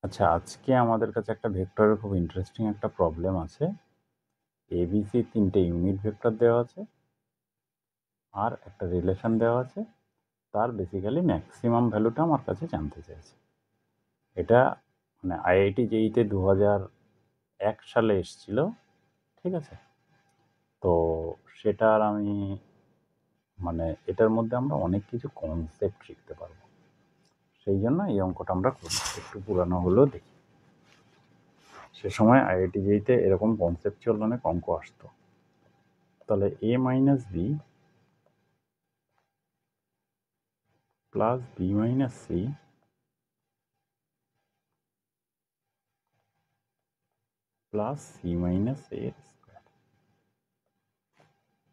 আচ্ছা, আজকে আমাদের কাছে একটা ভেক্টরের খুব ইন্টারেস্টিং একটা প্রবলেম আছে। এবিসি ৩ টে ইউনিট ভেক্টর দেওয়া আছে, আর একটা রিলেশন দেওয়া আছে। তার বেসিক্যালি ম্যাক্সিমাম ভ্যালুটা আমার কাছে জানতে চাইছে। এটা মানে আইআইটি জেইতে 2001 সালে এসেছিল, ঠিক আছে? তো সেটার আমি মানে এটার মধ্যে আমরা অনেক কিছু কনসেপ্ট শিখতে পারবো। সেই জন্য এই অঙ্কটা আমরা করি, একটু পুরানো হলেও দেখি। সে সময় আইআইটি জেইতে এরকম কনসেপচুয়াল অনেক অঙ্ক আসতো। তাহলে a minus B plus B minus C plus C minus A square,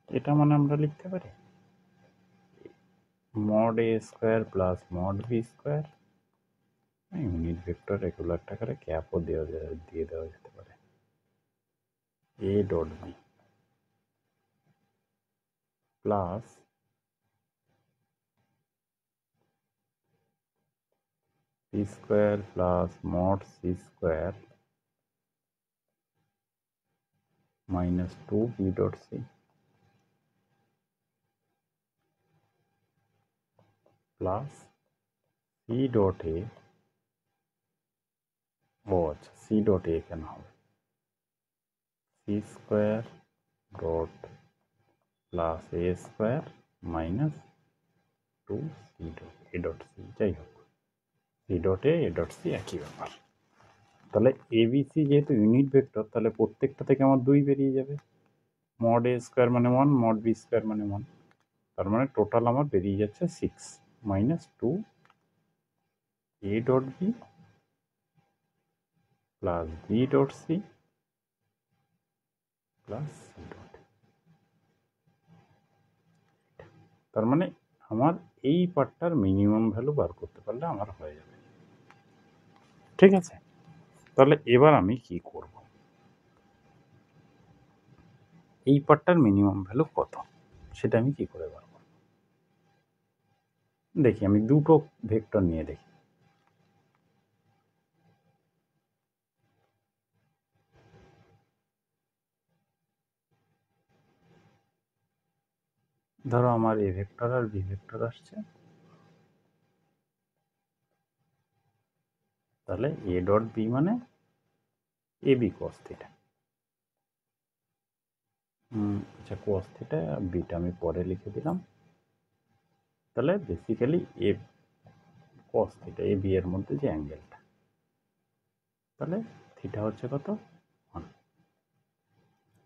এটা মানে আমরা লিখতে পারি mod A square plus mod B square. Unit vector regular টাকারে ক্যাপও দিয়ে দেওয়া যেতে পারে। A dot B plus C square plus mod C square minus 2 B dot C plus C dot A. ও আচ্ছা, সি ডট এ কেন হবে? C square dot plus A square minus 2 C dot A dot C, যাই হোক C dot A dot C একই ব্যাপার। তাহলে ABC যেহেতু ইউনিট ভেক্টর, তাহলে প্রত্যেকটা থেকে আমার 2 বেরিয়ে যাবে। মড এ স্কোয়ার মানে 1, মড বি স্কোয়ার মানে 1, তার মানে টোটাল আমার বেরিয়ে যাচ্ছে 6 minus 2 A dot B plus B dot C plus C dot. তার মানে আমার এই পার্টটার মিনিমাম ভ্যালু বার করতে পারলে আমার হয়ে যাবে, ঠিক আছে? তাহলে এবার আমি কি করব, এই পার্টটার মিনিমাম ভ্যালু কত সেটা আমি কি করে বার করব? দেখি, আমি দুটো ভেক্টর নিয়ে দেখি। ধরো আমার এ ভেক্টর আর বি ভেক্টর আসছে, তাহলে এ ডট বি মানে এ বি কস থিটা। আচ্ছা, কস থিটা বিটা আমি পরে লিখে দিলাম। তাহলে basically A cos theta, A B এর মধ্যে যে অ্যাঙ্গেলটা, তাহলে থিটা হচ্ছে কত? 1।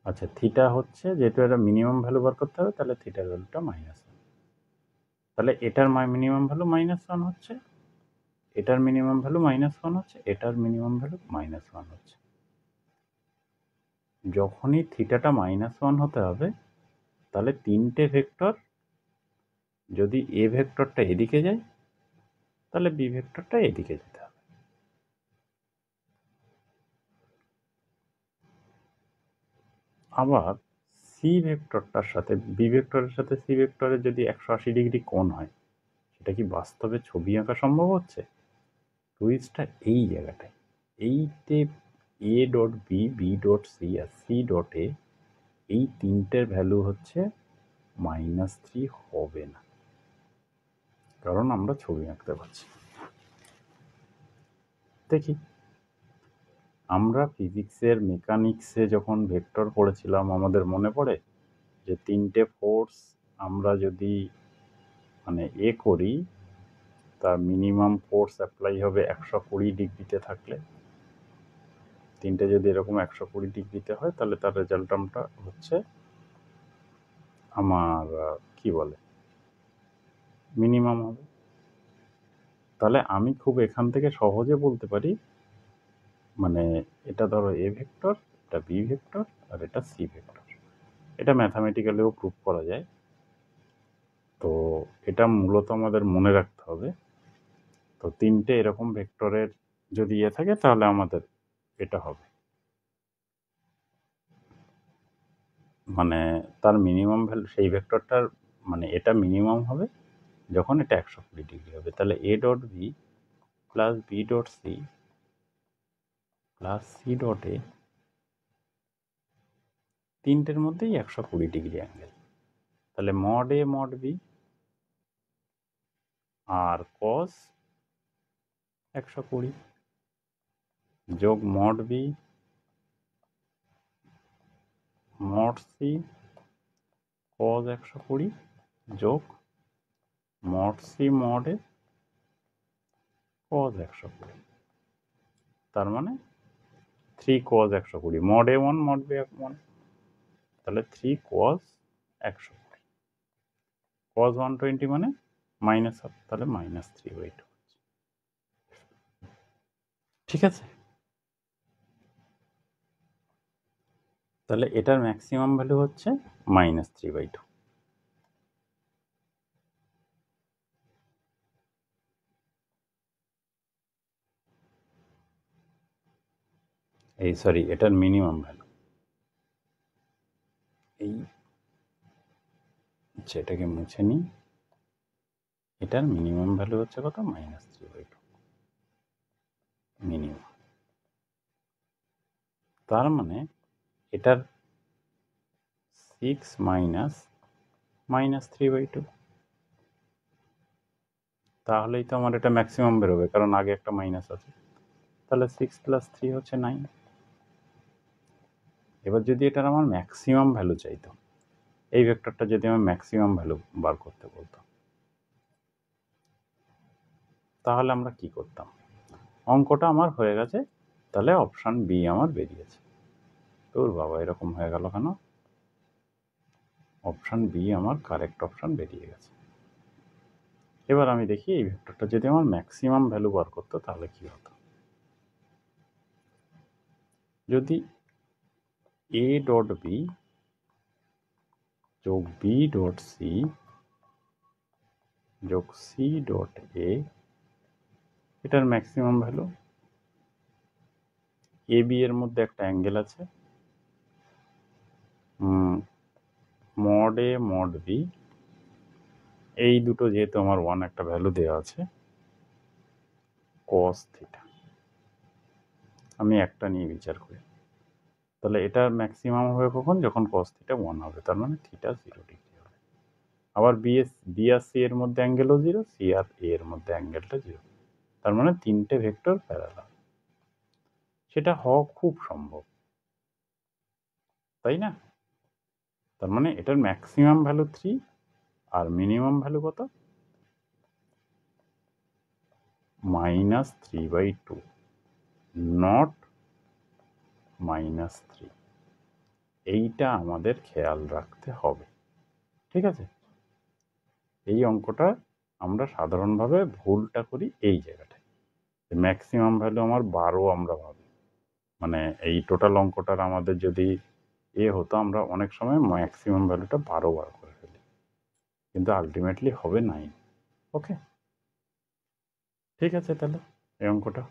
আচ্ছা, থিটা হচ্ছে, যেহেতু এটা মিনিমাম ভ্যালু বার করতে হবে, তাহলে থিটার ভ্যালুটা -1। তাহলে এটার মিনিমাম ভ্যালু -1 হচ্ছে, এটার মিনিমাম ভ্যালু -1 হচ্ছে, এটার মিনিমাম ভ্যালু -1 হচ্ছে। যখনই থিটাটা -1 হতে হবে, তাহলে তিনটে ভেক্টর, যদি এ ভেক্টরটা এদিকে যায় তাহলে বি ভেক্টরটা এদিকে যেতে হবে। আবার সি ভেক্টরটার সাথে বি ভেক্টরের সাথে সি ভেক্টরের যদি 180 ডিগ্রি কোণ হয়, সেটা কি বাস্তবে ছবি আঁকা সম্ভব হচ্ছে? টুইস্টটা এই জায়গাটায়, এইতে A dot B, B dot C আর সি ডট এ, এই তিনটের ভ্যালু হচ্ছে -3 হবে না, কারণ আমরা ছবি আঁকতে পারছি। দেখি, আমরা ফিজিক্সের মেকানিক্সে যখন ভেক্টর পড়েছিলাম, আমাদের মনে পড়ে যে তিনটে ফোর্স আমরা যদি মানে করি, তার মিনিমাম ফোর্স অ্যাপ্লাই হবে 120 ডিগ্রিতে থাকলে। তিনটে যদি এরকম 120 ডিগ্রিতে হয়, তাহলে তার রেজাল্টটা হচ্ছে আমার কি বলে মিনিমাম হবে। তাহলে আমি খুব এখান থেকে সহজে বলতে পারি, মানে এটা ধরো এ ভেক্টর, এটা বি ভেক্টর আর এটা সি ভেক্টর। এটা ম্যাথামেটিক্যালিও প্রুভ করা যায়। তো এটা মূলত আমাদের মনে রাখতে হবে। তো তিনটে এরকম ভেক্টরের যদি থাকে, তাহলে আমাদের এটা হবে, মানে তার মিনিমাম ভ্যালু, সেই ভেক্টরটার মানে এটা মিনিমাম হবে যখন এটা 120 ডিগ্রি হবে। তাহলে A dot B plus B dot C plus C dot A, তিনটের মধ্যেই 120 ডিগ্রি অ্যাঙ্গেল। তাহলে মড এ মড বি আর কস 120 যোগ mod B mod C cos 120 যোগ mod C mod A cos 120, তার মানে 3 cos 120, mod A 1 mod B 1, তাহলে 3 cos 120, cos 120 মানে মাইনাস হবে, তাহলে -3/2। ঠিক আছে, তাহলে এটার ম্যাক্সিমাম ভ্যালু হচ্ছে -3/2। এই সরি, এটার মিনিমাম ভ্যালু, এই এটাকে মুছে নিই, এটার মিনিমাম ভ্যালু হচ্ছে কত, -3/2 মিনিমাম। তার মানে এটার 6 মাইনাস -3/2, তাহলেই তো আমার এটা ম্যাক্সিমাম বেরোবে, কারণ আগে একটা মাইনাস আছে। তাহলে 6 + 3 হচ্ছে 9। এবার যদি এটার আমার ম্যাক্সিমাম ভ্যালু চাইতো, এই ভেক্টরটা যদি আমার ম্যাক্সিমাম ভ্যালু বার করতে বলতো, তাহলে আমরা কি করতাম? অঙ্কটা আমার হয়ে গেছে, তাহলে অপশান বি আমার বেরিয়েছে। তোর বাবা, এরকম হয়ে গেল কেন? অপশান বি আমার কারেক্ট অপশান বেরিয়ে গেছে। এবার আমি দেখি এই ভেক্টরটা যদি আমার ম্যাক্সিমাম ভ্যালু বার করতো তাহলে কি হতো। যদি এ ডট বি যোগ বি ডট সি যোগ সি ডট এ, এটার ম্যাক্সিমাম ভ্যালু, এ বি এর মধ্যে একটা অ্যাঙ্গেল আছে, মড এ মড বি, এই দুটো যেহেতু আমার 1 একটা ভ্যালু দেওয়া আছে, cos থিটা, আমি একটা নিয়ে বিচার করি, তাহলে এটার ম্যাক্সিমাম হবে কখন, যখন cos থিটা 1 হবে, তার মানে থিটা 0 ডিগ্রি হবে। আবার বি আর সি এর মধ্যে অ্যাঙ্গেলও 0, সি আর এ এর মধ্যে অ্যাঙ্গেলটা 0, তার মানে তিনটে ভেক্টর প্যারালাল। সেটা হওয়া খুব সম্ভব, তাই না? তার মানে এটার ম্যাক্সিমাম ভ্যালু 3 আর মিনিমাম ভ্যালু কত, -3/2, নট -3। এইটা আমাদের খেয়াল রাখতে হবে, ঠিক আছে? এই অঙ্কটা আমরা সাধারণভাবে ভুলটা করি এই জায়গাটায়, ম্যাক্সিমাম ভ্যালু আমার 12 আমরা ভাবি, মানে এই টোটাল অঙ্কটার আমাদের যদি হতো, আমরা অনেক সময় ম্যাক্সিমাম ভ্যালুটা 12 বার করে ফেলি, কিন্তু আলটিমেটলি হবে 9। ওকে, ঠিক আছে, তাহলে এই অঙ্কটা